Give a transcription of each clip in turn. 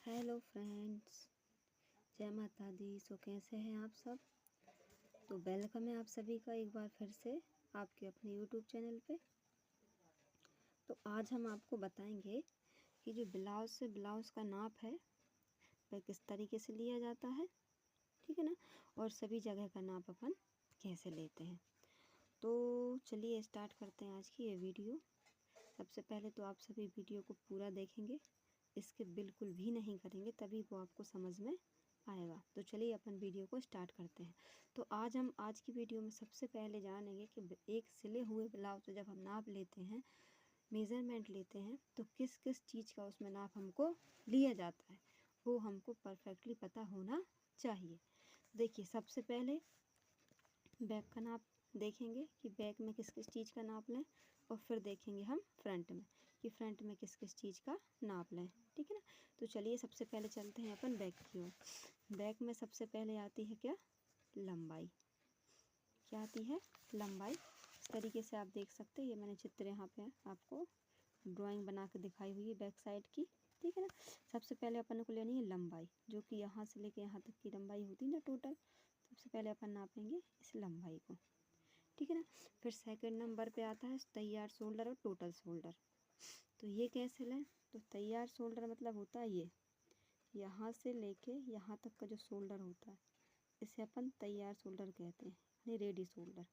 Hello friends, जय माता दी। कैसे हैं आप सब? तो वेलकम है आप सभी का एक बार फिर से आपके अपने यूट्यूब चैनल पे। तो आज हम आपको बताएंगे कि जो ब्लाउज़ से ब्लाउज़ का नाप है वह किस तरीके से लिया जाता है, ठीक है ना, और सभी जगह का नाप अपन कैसे लेते हैं। तो चलिए स्टार्ट करते हैं आज की ये वीडियो। सबसे पहले तो आप सभी वीडियो को पूरा देखेंगे, इसके बिल्कुल भी नहीं करेंगे, तभी वो आपको समझ में आएगा। तो चलिए अपन वीडियो को स्टार्ट करते हैं। तो हम आज की वीडियो में सबसे पहले जानेंगे कि एक सिले हुए ब्लाउज को जब हम नाप लेते हैं, मेज़रमेंट लेते हैं, तो किस किस चीज़ का उसमें नाप हमको लिया जाता है, वो हमको परफेक्टली पता होना चाहिए। देखिए, सबसे पहले बैक का नाप देखेंगे कि बैक में किस किस चीज़ का नाप लें, और फिर देखेंगे हम फ्रंट में कि फ्रंट में किस किस चीज़ का नाप लें, ठीक है ना। तो चलिए सबसे पहले चलते हैं अपन बैक की ओर। बैक में सबसे पहले आती है क्या? लंबाई। क्या आती है? लंबाई। इस तरीके से आप देख सकते हैं, ये मैंने चित्र यहाँ पे आपको ड्राइंग बना के दिखाई हुई है बैक साइड की, ठीक है ना। सबसे पहले अपन को लेनी है लंबाई, जो कि यहाँ से लेके यहाँ तक की लंबाई होती है ना टोटल। सबसे पहले अपन नापेंगे इस लंबाई को, ठीक है ना। फिर सेकंड नंबर पे आता है तैयार शोल्डर और टोटल शोल्डर। तो ये कैसे लें? तो तैयार शोल्डर मतलब होता है ये, यहाँ से लेके यहाँ तक का जो शोल्डर होता है, इसे अपन तैयार शोल्डर कहते हैं, यानी रेडी शोल्डर,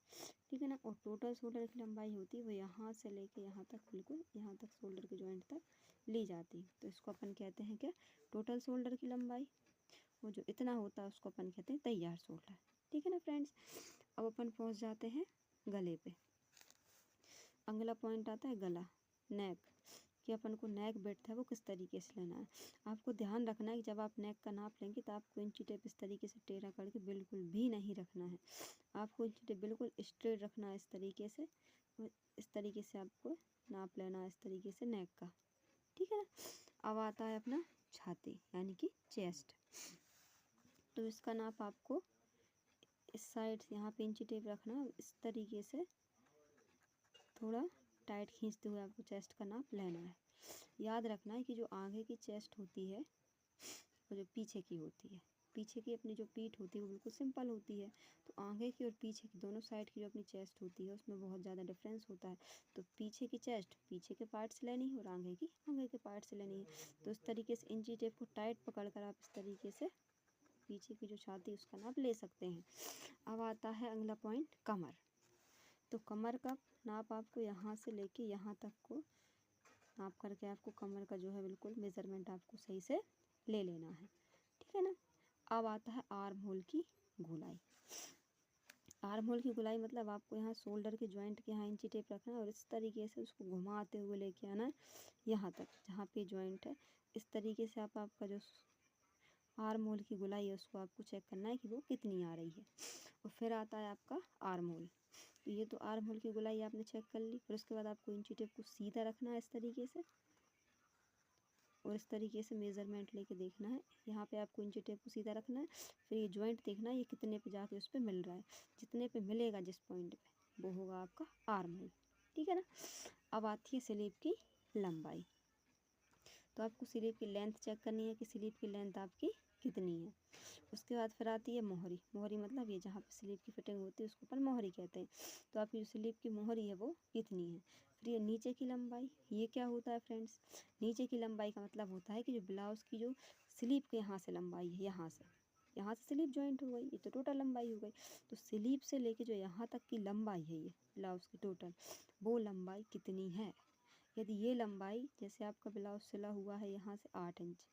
ठीक है ना। और टोटल शोल्डर की लंबाई होती है वो यहाँ से लेके यहाँ तक, बिल्कुल यहाँ तक शोल्डर के जॉइंट तक ली जाती है। तो इसको अपन कहते हैं क्या? टोटल शोल्डर की लंबाई। वो जो इतना होता है उसको अपन कहते हैं तैयार शोल्डर, ठीक है ना फ्रेंड्स। अब अपन पहुँच जाते हैं गले पे। अगला पॉइंट आता है गला, नेक, कि अपन को नेक बेल्ट है वो किस तरीके से लेना है। आपको ध्यान रखना है कि जब आप नेक का नाप लेंगे तो आपको इंची टेप इस तरीके से टेढ़ा करके बिल्कुल भी नहीं रखना है। आपको इंची टेप बिल्कुल स्ट्रेट रखना है इस तरीके से, और इस तरीके से आपको नाप लेना है इस तरीके से नेक का, ठीक है ना। अब आता है अपना छाती यानी कि चेस्ट। तो इसका नाप आपको इस साइड से यहाँ पे इंची टेप रखना, इस तरीके से थोड़ा टाइट खींचते हुए आपको चेस्ट का नाप लेना है। याद रखना है कि जो आगे की चेस्ट होती है और जो पीछे की होती है, पीछे की अपनी जो पीठ होती है वो बिल्कुल सिंपल होती है। तो आगे की और पीछे की दोनों साइड की जो अपनी चेस्ट होती है उसमें बहुत ज़्यादा डिफरेंस होता है। तो पीछे की चेस्ट पीछे के पार्ट से लेनी है और आगे की आगे के पार्ट से लेनी है। तो इस तरीके से इंची टेप को टाइट पकड़ कर आप इस तरीके से पीछे की जो छाती है उसका नाप ले सकते हैं। अब आता है अगला पॉइंट, कमर। तो कमर का नाप आपको यहाँ से लेके यहाँ तक को नाप करके आपको कमर का जो है बिल्कुल मेज़रमेंट आपको सही से ले लेना है, ठीक है ना। अब आता है आर्म होल की गोलाई। आर्म होल की गोलाई मतलब आपको यहाँ शोल्डर के जॉइंट के यहाँ इंची टेप रखना है और इस तरीके से उसको घुमाते हुए लेके आना है यहाँ तक जहाँ पे जॉइंट है। इस तरीके से आपका जो आर्म होल की गोलाई है उसको आपको चेक करना है कि वो कितनी आ रही है। और फिर आता है आपका आर्म होल। तो ये तो आर्म होल की गोलाई आपने चेक कर ली। फिर उसके बाद आपको इंची टेप को सीधा रखना है इस तरीके से, और इस तरीके से मेज़रमेंट लेके देखना है। यहाँ पे आपको इंची टेप को सीधा रखना है। फिर ये जॉइंट देखना है ये कितने पे जाके उस पर मिल रहा है। जितने पे मिलेगा जिस पॉइंट पे वो होगा आपका आर्म होल, ठीक है ना। अब आती है स्लीव की लंबाई। तो आपको स्लीव की लेंथ चेक करनी है कि स्लीव की लेंथ आपकी कितनी है। उसके बाद फिर आती है मोहरी। मोहरी मतलब ये जहाँ पे स्लीव की फिटिंग होती है उसको अपन मोहरी कहते हैं। तो आपकी जो स्लीव की मोहरी है वो कितनी है। फिर ये नीचे की लंबाई, ये क्या होता है फ्रेंड्स? नीचे की लंबाई का मतलब होता है कि जो ब्लाउज़ की जो स्लीव के यहाँ से लंबाई है, यहाँ से स्लीव जॉइंट हो गई, ये तो टोटल लंबाई हो गई। तो स्लीव से लेके जो यहाँ तक की लंबाई है ये ब्लाउज़ की टोटल, वो लंबाई कितनी है। यदि ये लंबाई, जैसे आपका ब्लाउज सिला हुआ है यहाँ से 8 इंच,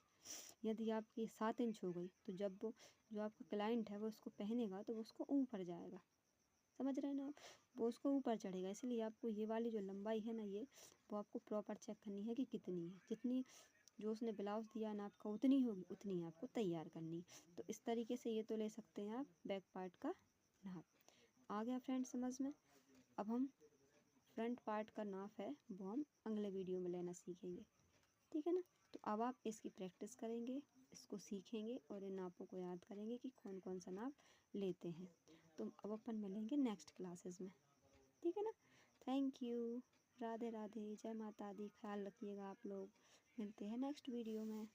यदि आपकी 7 इंच हो गई, तो जब वो जो आपका क्लाइंट है वो उसको पहनेगा तो वो उसको ऊपर जाएगा, समझ रहे हैं ना आप, वो उसको ऊपर चढ़ेगा। इसलिए आपको ये वाली जो लंबाई है ना, ये वो आपको प्रॉपर चेक करनी है कि कितनी है। जितनी जो उसने ब्लाउज दिया ना आपका उतनी होगी, उतनी आपको तैयार करनी। तो इस तरीके से ये तो ले सकते हैं आप बैक पार्ट का नाप। आ गया फ्रेंड समझ में? अब हम फ्रंट पार्ट का नाप है वो हम अगले वीडियो में लेना सीखेंगे, ठीक है ना। तो अब आप इसकी प्रैक्टिस करेंगे, इसको सीखेंगे और इन नापों को याद करेंगे कि कौन कौन सा नाप लेते हैं। तो अब अपन मिलेंगे नेक्स्ट क्लासेस में, ठीक है ना। Thank you. राधे राधे, जय माता दी। ख्याल रखिएगा आप लोग। मिलते हैं नेक्स्ट वीडियो में।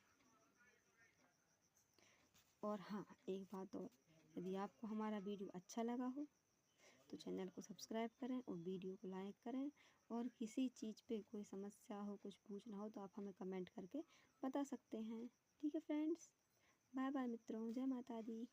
और हाँ, एक बात और, यदि आपको हमारा वीडियो अच्छा लगा हो तो चैनल को सब्सक्राइब करें और वीडियो को लाइक करें। और किसी चीज़ पे कोई समस्या हो, कुछ पूछना हो तो आप हमें कमेंट करके बता सकते हैं। ठीक है फ्रेंड्स, बाय बाय मित्रों, जय माता दी।